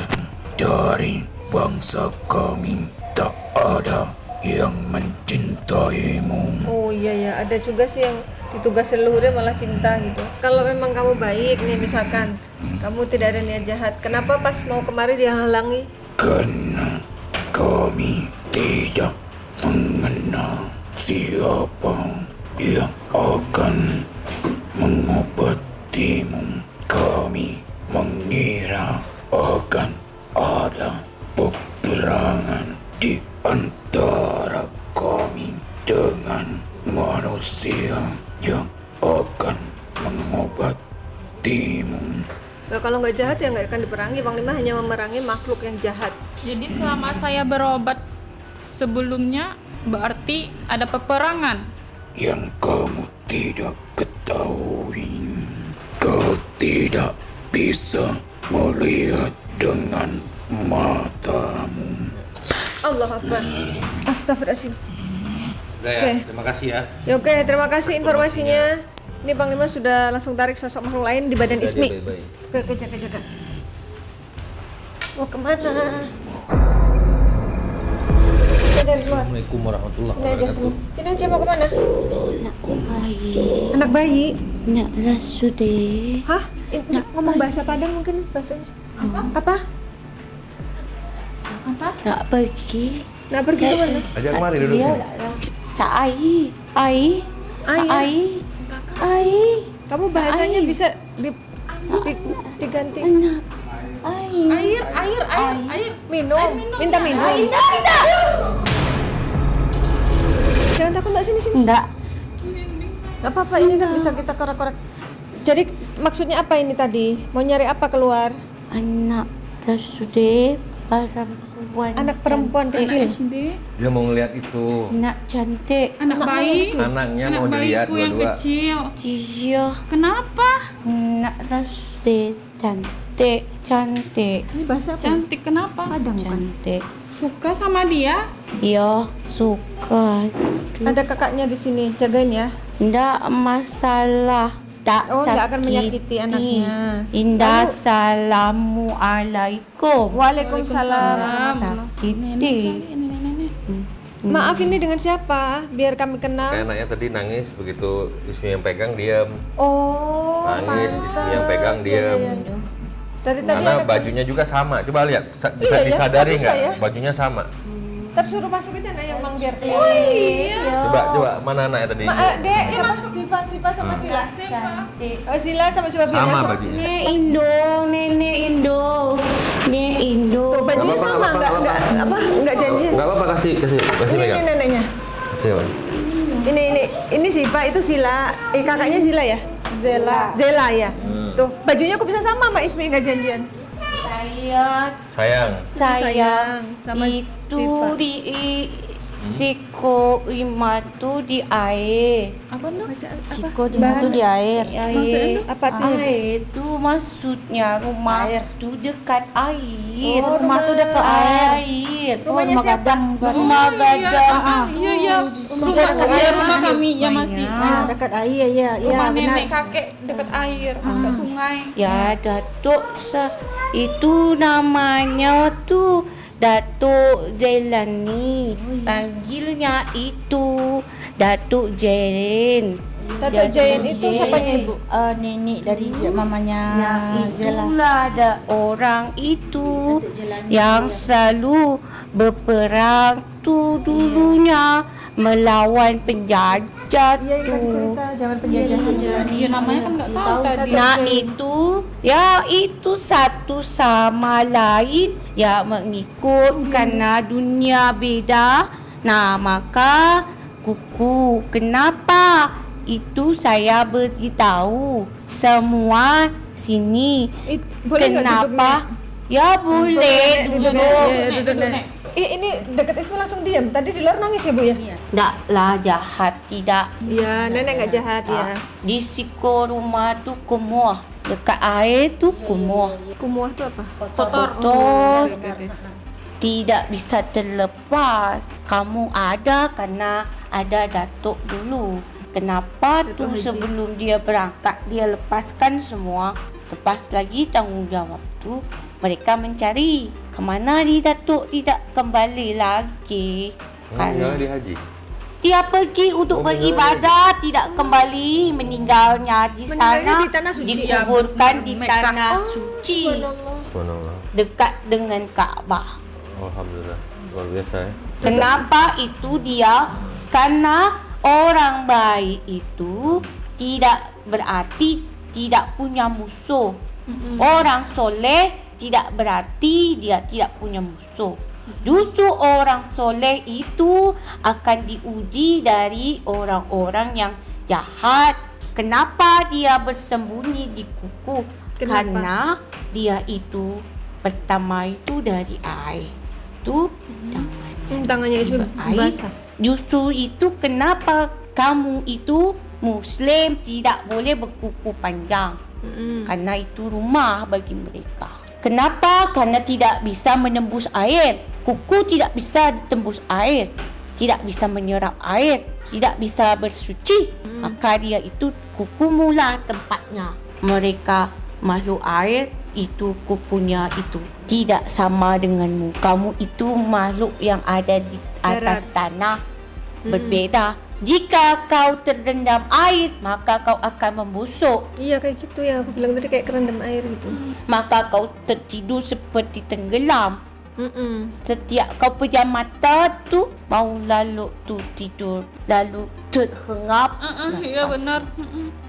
dari bangsa kami tak ada yang mencintaimu. Oh iya ya, ada juga sih yang ditugas leluhurnya malah cinta gitu. Kalau memang kamu baik nih, misalkan kamu tidak ada niat jahat, kenapa pas mau kemari dihalangi? Karena kami tidak mengenal siapa yang akan mengobatimu. Kami mengira akan ada peperangan di antara kami dengan manusia yang akan mengobatimu. Nah, kalau nggak jahat ya nggak akan diperangi. Panglima hanya memerangi makhluk yang jahat. Jadi selama saya berobat sebelumnya berarti ada peperangan. Yang kamu tidak ketahui, kau tidak bisa melihat dengan matamu. Allah Akbar. Astagfirullahaladzim. Udah ya, Oke. terima kasih ya. Ya, oke, terima kasih informasinya. Ini Panglima sudah langsung tarik sosok makhluk lain di badan Ismi. Oke, jaga. Mau kemana? Kita dari luar. Assalamualaikum warahmatullahi Sini aja, wabarakatuh. sini aja, mau kemana? Baik. Anak bayi. Nak rasu deh. Hah? Ngomong bahasa Padang mungkin bahasanya. Apa? Nak pergi. Nah, pergi kemana? Ajak kemari duduk Dia sini. tak air. Air. Air. Air. Kamu bahasanya bisa diganti. Nak. Air. Air. Minum. Minta minum. Jangan takut Mbak, sini. Enggak. Gak apa-apa, ini kan bisa kita korek-korek. Jadi maksudnya apa ini tadi? Mau nyari apa keluar? Anak rasu deh. Perempuan. Anak perempuan kecil. Dia mau ngeliat itu. Nak cantik. Anak bayi. Anaknya Anak mau dilihat bayiku yang dua-dua. kecil. Iya. Kenapa? Nak rasu deh. Cantik. Ini bahasa apa? Cantik kenapa? Cantik. Suka sama dia? Iya, suka. Ada kakaknya di sini, jagain ya. Nggak masalah. Tak Oh, nggak akan sakiti. menyakiti anaknya. Indah, assalamualaikum. Waalaikumsalam. Sakiti. Maaf, ini dengan siapa? Biar kami kenal. Kayak anaknya tadi nangis, begitu Ismi yang pegang diam. Oh, Nangis, pantas. Ismi yang pegang diam. Iya. Dari tadi Karena ada bajunya juga sama. Coba lihat, bisa Iya ya, disadari bisa nggak? ya. Bajunya sama. tersuruh masuk aja nah yang Mang biar kelihatan. Coba mana anaknya tadi? Dek, sama Siva sama Sila. Cantik. Oh, Sila sama Siva Sama biasa. bajunya. Nenek Indo, nenek Indo, nenek Indo. Tuh bajunya Nggak sama, apa-apa. enggak janjian. Nggak apa-apa, kasih Ini pegang. neneknya. Kasih, Bang. Ini Siva, itu Sila. Kakaknya Sila ya? Zela ya. Tuh, bajunya kok bisa sama sama Ismi enggak janjian? Sayang. Sayang, sama itu Siva. di siko lima tuh di air. Apa tuh? Siko lima tuh di air. Maksudnya Apa artinya? Air itu maksudnya rumah tuh dekat air. Oh, rumah tuh dekat air. Rumahnya siapa? Rumah gadang. Iya. Rumah kami ya masih. Ah, dekat air ya. Rumah nenek kakek dekat air, dekat sungai. Ya, Datuk itu namanya tuh Datuk Jailani. Panggilnya itu Datuk Jairin. Datuk Jain itu siapanya Ibu? Nenek dari mamanya. Itulah ada orang itu yang selalu berperang tuh dulunya melawan penjajah Iya, yang tadi tuh. cerita zaman penjajahan. Iya namanya kan nggak tahu tadi. Nah itu, ya itu satu sama lain ya mengikut karena dunia beda. Nah maka kuku kenapa itu saya beritahu semua sini. Boleh nggak Kenapa? Ya boleh duduk. duduk. Duduk, Nek. Ini dekat Ismail langsung diam. Tadi di luar nangis ya Bu ya? Tidaklah jahat, tidak. Iya, nenek nggak jahat ya. Di siko rumah tuh kumuh, dekat air tuh kumuh. Kumuh itu apa? Kotor. Oke. Tidak bisa terlepas. Kamu ada karena ada datuk dulu. Kenapa Datuk tuh Haji. sebelum dia berangkat dia lepaskan semua. Lepas lagi tanggungjawab tu mereka mencari kemana di datuk tidak kembali lagi. Meninggal di haji. Dia pergi untuk beribadah, tidak kembali, meninggalnya di Meninggalnya sana, di tanah suci. dikuburkan di Mekah. tanah suci Subhanallah. dekat dengan Ka'bah. Alhamdulillah. Luar biasa ya. Kenapa itu dia? Karena orang baik itu tidak berarti tidak punya musuh. Orang soleh tidak berarti dia tidak punya musuh. Justru orang soleh itu akan diuji dari orang-orang yang jahat. Kenapa dia bersembunyi di kuku? Kenapa? Karena dia itu pertama itu dari air. Itu Tangannya Ismail air. basah. Justru itu kenapa kamu itu Muslim tidak boleh berkuku panjang. Karena itu rumah bagi mereka. Kenapa? Karena tidak bisa menembus air. Kuku tidak bisa ditembus air. Tidak bisa menyerap air. Tidak bisa bersuci. Maka dia itu kuku mula tempatnya. Mereka makhluk air itu kukunya itu tidak sama denganmu. Kamu itu makhluk yang ada di atas tanah. Berbeda. Jika kau terendam air, maka kau akan membusuk. Iya kayak gitu ya. Aku bilang tadi kayak kerendam air gitu. Maka kau tertidur seperti tenggelam. Setiap kau pejam mata tu mau lalu tu tidur, lalu terhengap. Iya benar.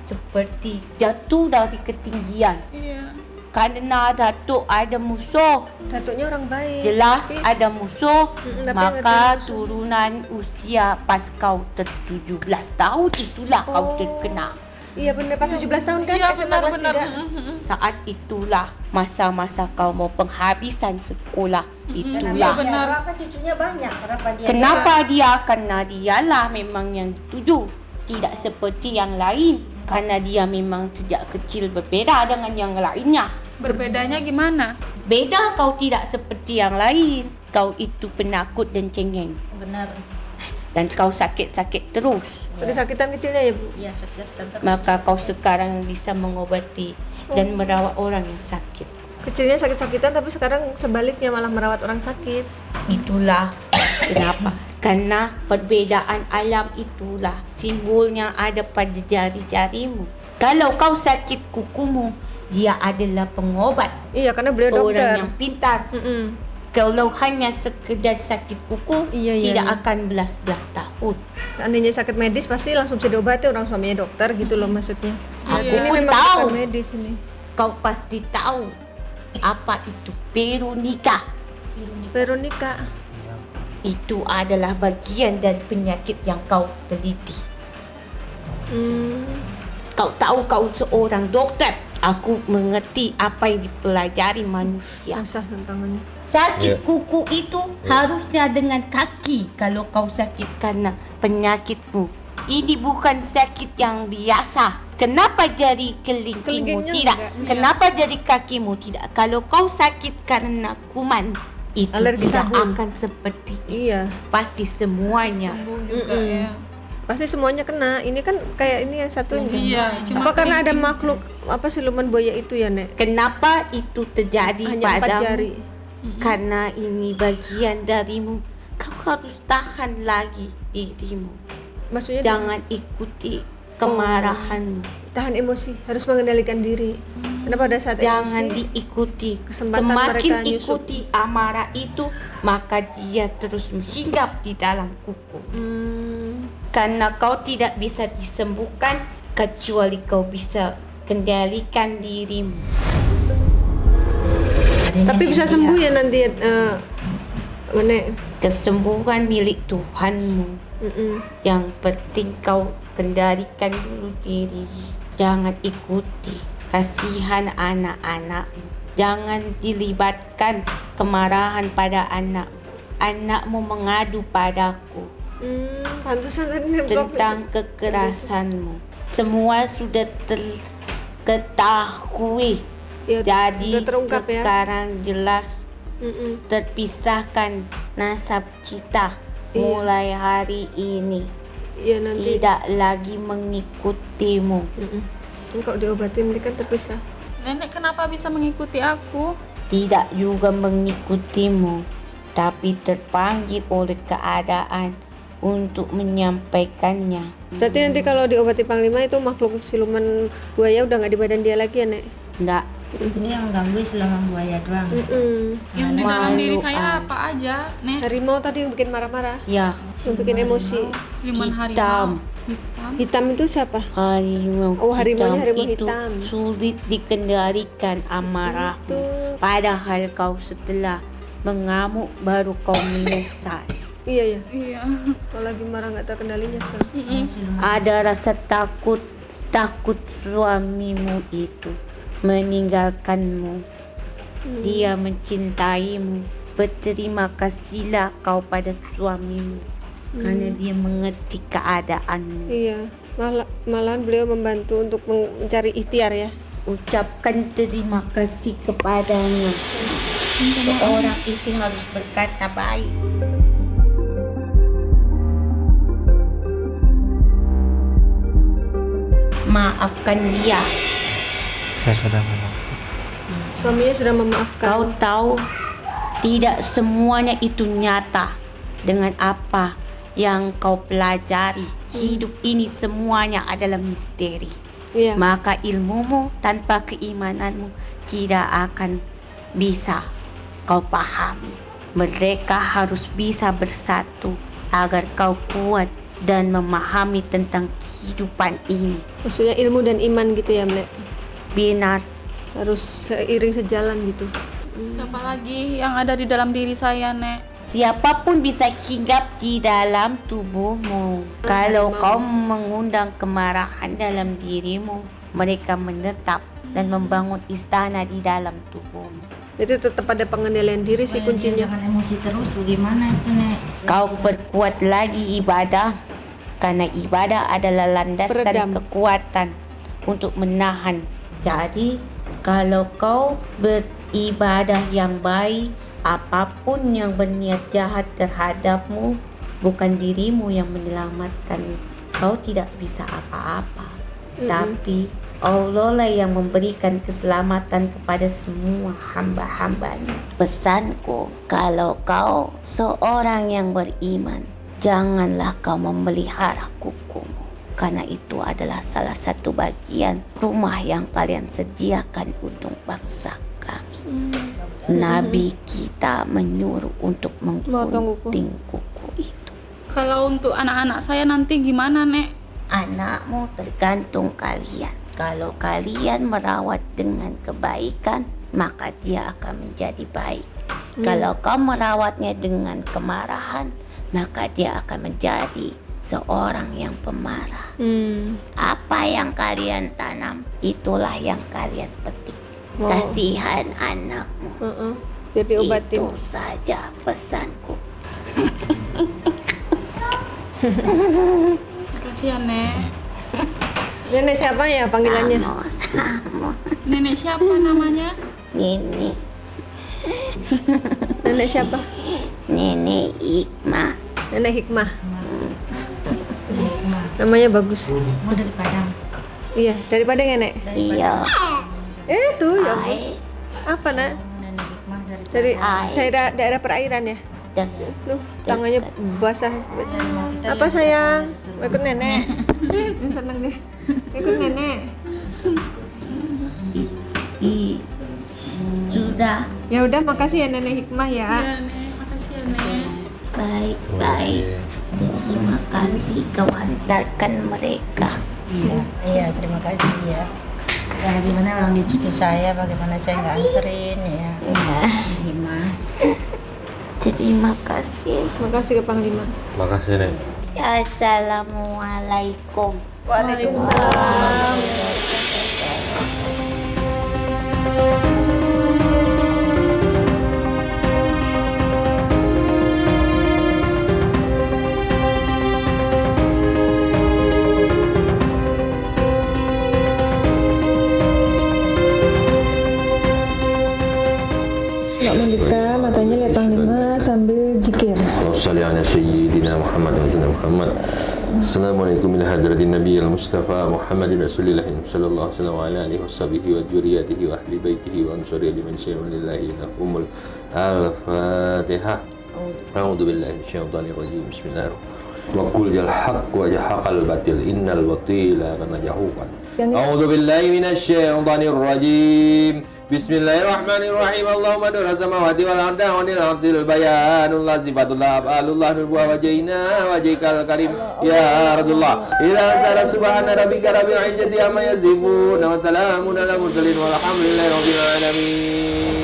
Seperti jatuh dari ketinggian. Iya. Karena Datuk ada musuh. Datuknya orang baik. Jelas Tapi- ada musuh. tapi Maka ada musuh. turunan usia pas kau 17 tahun itulah kau terkena. Iya benar, pas 17 tahun kan? Iya SMA kelas benar. 3. Saat itulah masa-masa kau mau penghabisan sekolah. Iya Itulah. benar. Kan cucunya banyak. Kenapa dia? Karena dialah memang yang dituju. Tidak seperti yang lain. Karena dia memang sejak kecil berbeda dengan yang lainnya. Berbedanya gimana? Beda, kau tidak seperti yang lain. Kau itu penakut dan cengeng. Benar. Dan kau sakit-sakit terus. Kesakitan kecilnya ya Bu? Iya, sakit-sakit. Maka kau sekarang bisa mengobati dan merawat orang yang sakit. Kecilnya sakit-sakitan tapi sekarang sebaliknya malah merawat orang sakit. Itulah kenapa. Karena perbezaan alam itulah simbolnya ada pada jari-jarimu. Kalau kau sakit kukumu, dia adalah pengobat. Iya karena beliau Orang dokter. yang pintar. Kalau hanya sekedar sakit kuku, Iya. tidak akan belas-belas tahun. Seandainya sakit medis pasti langsung bisa diobati, orang suaminya dokter gitu loh maksudnya. Aku Ini pun memang tahu. bukan medis ini. Kau pasti tahu apa itu Veronica. Veronica. Itu adalah bagian dari penyakit yang kau teliti. Kau tahu kau seorang dokter. Aku mengerti apa yang dipelajari manusia. Basah tangannya. Sakit Ya. kuku itu harusnya dengan kaki kalau kau sakit karena penyakitmu. Ini bukan sakit yang biasa. Kenapa jari kelingkingmu Kelingkingnya tidak? enggak. Kenapa jari kakimu tidak? Kalau kau sakit karena kuman, itu Alergi tidak sabun. akan seperti Iya. pasti semuanya. Juga ya. Pasti semuanya kena. Ini kan kayak ini yang satunya. Iya, cuma Apa karena ada kelingking. makhluk apa siluman buaya itu ya, Nek? Kenapa itu terjadi Hanya 4 padamu? jari. Karena ini bagian darimu. Kau harus tahan lagi dirimu. Maksudnya Jangan ikuti kemarahanmu. tahan emosi, harus mengendalikan diri. Karena pada saat Jangan emosi, diikuti. kesempatan Semakin mereka nyusup. ikuti amarah itu, maka dia terus menghinggap di dalam kuku. Karena kau tidak bisa disembuhkan kecuali kau bisa kendalikan dirimu. tapi bisa sembuh ya nanti Nek. Kesembuhan milik Tuhanmu. Yang penting kau kendalikan dulu dirimu. Jangan ikuti kasihan anak-anakmu. Jangan dilibatkan kemarahan pada anakmu mengadu padaku Pantesan tadi nembak tentang kekerasanmu. Semua sudah terketahui. Ya, Jadi udah terungkap ya. sekarang jelas terpisahkan nasab kita mulai hari ini. Iya nanti. Tidak lagi mengikutimu. Kalau diobatin nanti kan terpisah. Nenek kenapa bisa mengikuti aku? Tidak juga mengikutimu, tapi terpanggil oleh keadaan untuk menyampaikannya. Berarti nanti kalau diobati Panglima itu makhluk siluman buaya udah nggak di badan dia lagi ya, Nek? Enggak. Ini yang mengganggu siluman buaya doang. Yang di dalam diri Malu, saya apa aja, Nek? Harimau tadi yang bikin marah-marah, Ya, yang bikin emosi. Siluman hitam. harimau. Hitam itu siapa? Harimau Oh, harimaunya harimau itu hitam. sulit dikendalikan amarahmu. Padahal kau setelah mengamuk baru kau menyesal. Iya ya. Iya. Kalau lagi marah nggak terkendali nyesel. Ada rasa takut suamimu itu meninggalkanmu. Dia mencintaimu. Berterima kasihlah kau pada suamimu karena dia mengerti keadaanmu. Iya. Malahan beliau membantu untuk mencari ikhtiar ya. Ucapkan terima kasih kepadanya. Seorang istri harus berkata baik. Maafkan dia. Saya sudah memaafkan. Suaminya sudah memaafkan. Kau tahu, tidak semuanya itu nyata dengan apa yang kau pelajari. Hidup ini semuanya adalah misteri. Iya. Maka ilmumu tanpa keimananmu tidak akan bisa kau pahami. Mereka harus bisa bersatu agar kau kuat dan memahami tentang kehidupan ini. Maksudnya ilmu dan iman gitu ya, Mlek? Benar. Harus seiring sejalan gitu. Siapa lagi yang ada di dalam diri saya, Nek? Siapapun bisa hinggap di dalam tubuhmu. Kalau kau mengundang kemarahan dalam dirimu, mereka menetap dan membangun istana di dalam tubuhmu. Jadi tetap ada pengendalian diri sih Supaya dia kuncinya. jangan emosi terus tuh gimana itu, Nek? Kau perkuat lagi ibadah, karena ibadah adalah landasan Peredam. kekuatan untuk menahan. Jadi, kalau kau beribadah yang baik, apapun yang berniat jahat terhadapmu, bukan dirimu yang menyelamatkan. Kau tidak bisa apa-apa. Tapi Allah lah yang memberikan keselamatan kepada semua hamba-hambanya. Pesanku, kalau kau seorang yang beriman, janganlah kau memelihara kukumu. Karena itu adalah salah satu bagian rumah yang kalian sediakan untuk bangsa kami. Nabi kita menyuruh untuk menggunting kuku itu. Kalau untuk anak-anak saya nanti gimana, Nek? Anakmu tergantung kalian. Kalau kalian merawat dengan kebaikan, maka dia akan menjadi baik. Kalau kau merawatnya dengan kemarahan, maka dia akan menjadi seorang yang pemarah. Apa yang kalian tanam, itulah yang kalian petik. Kasihan anakmu. Biar diobatin. Itu saja pesanku. Kasihan, Nek. Nenek siapa ya panggilannya? Sama. Nenek siapa namanya? Nenek Nenek siapa? Hikmah. Nenek Hikmah. Namanya bagus. Mau dari Padang. Iya, dari Padang ya, Nek? Iya. Tuh ya. ampun. Ai. Apa, Nak? Nenek Hikmah Dari dari daerah perairan ya? Tuh, tangannya basah. kita Apa yang sayang? Mau ikut nenek? Seneng deh. Ikut nenek. Sudah. Ya udah, makasih ya Nenek Hikmah ya. Iya, Nek. Makasih ya, Nek. Baik. Terima kasih kau hantarkan mereka. Iya, terima kasih ya. Ya gimana orang di cucu saya, bagaimana saya nggak anterin ya. Gimana? Terima kasih. Makasih ke Panglima. Makasih, Nek. Assalamualaikum. Waalaikumsalam. Mbak Monika matanya lihat Panglima sambil zikir. Wassalli ala sayyidina Muhammad wa ala Muhammad. Assalamualaikum ila hadratin Nabi al-Mustafa Muhammadin Rasulillah sallallahu alaihi wa ala alihi washabihi wa dzurriyyatihi wa ahli baitihi wa ansari ajmain lillahi lahumul al-Fatihah. A'udzu billahi minasyaitonir rajim. Bismillahirrahmanirrahim. Wa qul jal haqq wa jahaqal batil innal batila kana jahukan. A'udzu billahi minasyaitonir rajim. Bismillahirrahmanirrahim. Allahumma nur samawati wal ardi wa nil ardil bayanul lazifatullah af'alullah nur wa wajhina wajhikal karim ya Rasulullah ila ta'ala subhana rabbika rabbil izzati amma yasifun wa salamun alal mursalin walhamdulillahi rabbil alamin.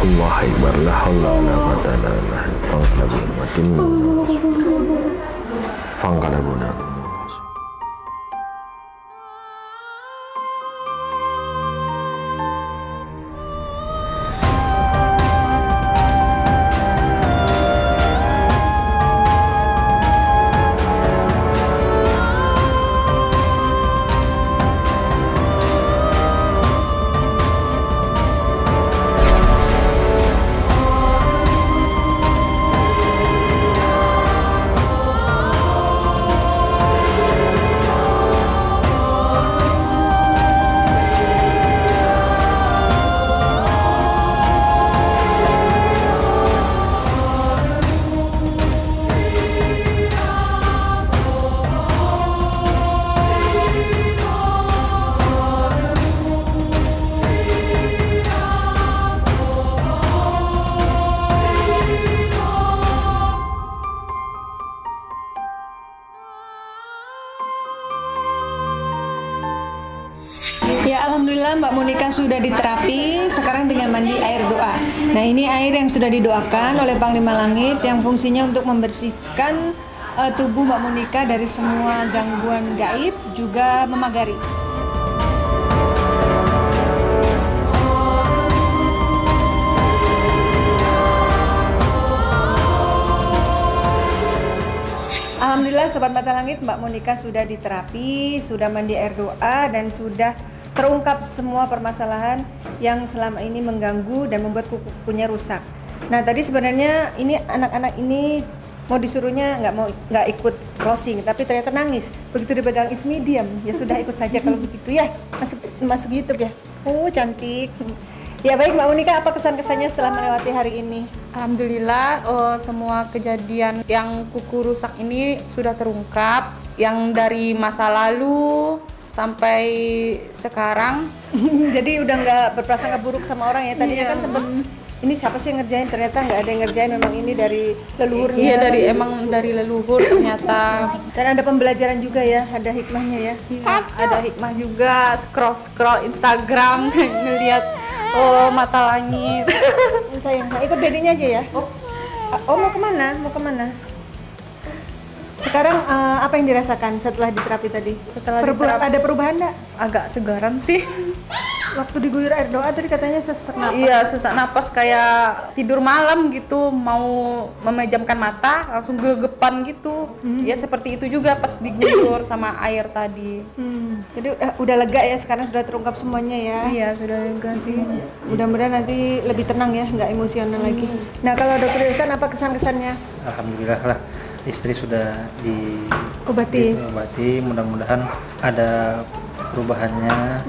Allahu Akbar, la haula wala quwwata illa billah. Fangkalabu Ya, alhamdulillah Mbak Monika sudah diterapi, sekarang tinggal mandi air doa. Nah, ini air yang sudah didoakan oleh Panglima Langit yang fungsinya untuk membersihkan tubuh Mbak Monika dari semua gangguan gaib, juga memagari. Alhamdulillah Sobat Mata Langit, Mbak Monika sudah diterapi, sudah mandi air doa, dan sudah terungkap semua permasalahan yang selama ini mengganggu dan membuat kukunya rusak. Nah tadi sebenarnya ini anak-anak ini mau disuruhnya nggak ikut closing, tapi ternyata nangis. Begitu dipegang Ismi diam, ya sudah ikut saja kalau begitu ya. Masuk YouTube ya. Oh cantik. Ya baik Mbak Monika, apa kesan-kesannya setelah melewati hari ini? Alhamdulillah semua kejadian yang kuku rusak ini sudah terungkap, yang dari masa lalu sampai sekarang. Jadi udah nggak berprasangka buruk sama orang ya. Tadinya kan sempet ini siapa sih yang ngerjain, ternyata nggak ada yang ngerjain, memang ini dari leluhurnya. Iya, dari leluhur ternyata. Dan ada pembelajaran juga ya, ada hikmahnya ya. Iya, ada hikmah juga, scroll Instagram ngelihat mata langit. Sayang, ikut dedinya aja ya. Oh mau kemana? Sekarang apa yang dirasakan setelah diterapi tadi? Ada perubahan nggak? Agak segaran sih. Waktu diguyur air doa tadi katanya sesak napas. Iya, sesak napas kayak tidur malam gitu, mau memejamkan mata langsung gelegepan gitu. Ya seperti itu juga pas diguyur sama air tadi. Jadi udah lega ya, sekarang sudah terungkap semuanya ya. Iya, sudah lega sih. Mudah-mudahan nanti lebih tenang ya, nggak emosional lagi. Nah kalau Dokter Yosan apa kesan-kesannya? Alhamdulillah lah, istri sudah Obati. Mudah-mudahan ada perubahannya.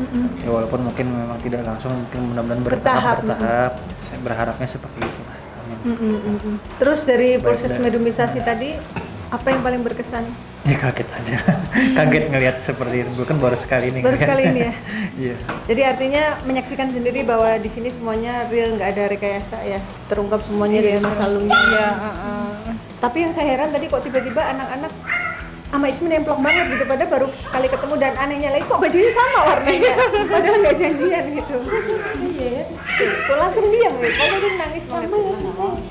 Ya, walaupun mungkin memang tidak langsung, mungkin mudah-mudahan bertahap. Saya berharapnya seperti itu. Amin. Terus dari proses medumisasi tadi, apa yang paling berkesan? Ya kaget aja. Kaget ngelihat seperti itu. Kan baru sekali ini. Ya. Iya. Jadi artinya menyaksikan sendiri bahwa di sini semuanya real, nggak ada rekayasa ya. Terungkap semuanya dari masa lalunya. Iya, Tapi yang saya heran tadi kok tiba-tiba anak-anak sama Ismi nemplok banget gitu, padahal baru sekali ketemu, dan anehnya lagi kok bajunya sama warnanya, padahal nggak janjian gitu. Iya ya, tuh langsung diam gitu, padahal dia nangis banget.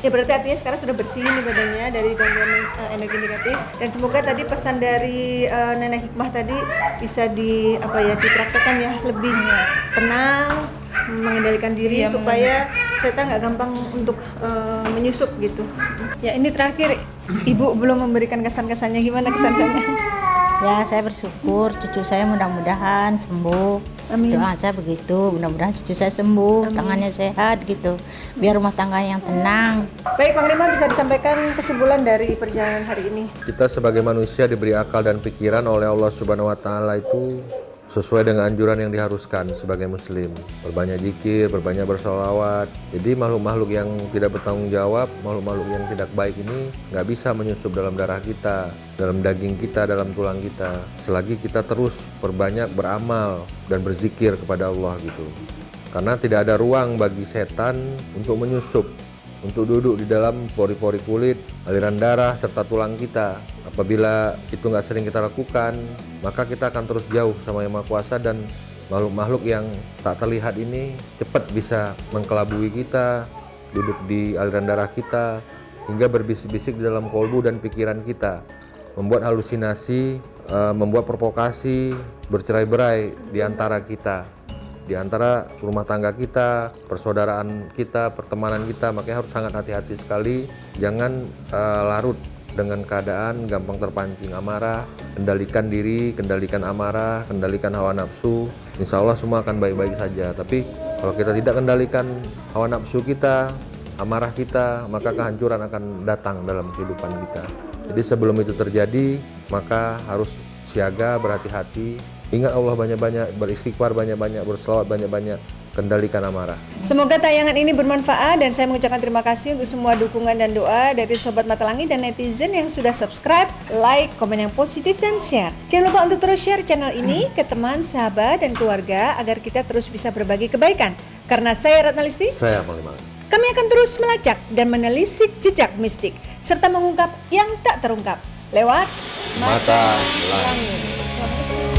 Ya berarti artinya sekarang sudah bersih nih badannya dari gangguan energi negatif, dan semoga tadi pesan dari Nenek Hikmah tadi bisa dipraktekkan ya, lebih tenang, mengendalikan diri supaya setan nggak gampang untuk menyusup gitu. Ya ini terakhir, Ibu belum memberikan kesan-kesannya, gimana kesan-kesannya? Ya saya bersyukur cucu saya mudah-mudahan sembuh. Amin. Doa saya begitu, mudah-mudahan cucu saya sembuh. Amin. Tangannya sehat gitu, biar rumah tangga yang tenang. Baik Panglima, bisa disampaikan kesimpulan dari perjalanan hari ini? Kita sebagai manusia diberi akal dan pikiran oleh Allah Subhanahu wa Ta'ala itu sesuai dengan anjuran yang diharuskan sebagai muslim. Berbanyak zikir, berbanyak bersolawat. Jadi makhluk-makhluk yang tidak bertanggung jawab, makhluk-makhluk yang tidak baik ini nggak bisa menyusup dalam darah kita, dalam daging kita, dalam tulang kita. Selagi kita terus berbanyak beramal dan berzikir kepada Allah gitu. Karena tidak ada ruang bagi setan untuk menyusup, untuk duduk di dalam pori-pori kulit, aliran darah, serta tulang kita. Apabila itu nggak sering kita lakukan, maka kita akan terus jauh sama Yang Maha Kuasa, dan makhluk-makhluk yang tak terlihat ini cepat bisa mengkelabui kita, duduk di aliran darah kita, hingga berbisik-bisik di dalam kolbu dan pikiran kita, membuat halusinasi, membuat provokasi, bercerai-berai di antara kita, di antara rumah tangga kita, persaudaraan kita, pertemanan kita. Makanya harus sangat hati-hati sekali, jangan larut dengan keadaan gampang terpancing amarah. Kendalikan diri, kendalikan amarah, kendalikan hawa nafsu. Insya Allah semua akan baik-baik saja. Tapi kalau kita tidak kendalikan hawa nafsu kita, amarah kita, maka kehancuran akan datang dalam kehidupan kita. Jadi sebelum itu terjadi, maka harus siaga, berhati-hati. Ingat Allah banyak-banyak, beristighfar banyak-banyak, berselawat banyak-banyak, kendalikan amarah. Semoga tayangan ini bermanfaat, dan saya mengucapkan terima kasih untuk semua dukungan dan doa dari Sobat Mata Langit dan netizen yang sudah subscribe, like, komen yang positif, dan share. Jangan lupa untuk terus share channel ini ke teman, sahabat, dan keluarga agar kita terus bisa berbagi kebaikan. Karena saya Ratna Listi, Saya Panglima. kami akan terus melacak dan menelisik jejak mistik serta mengungkap yang tak terungkap lewat Mata Langit.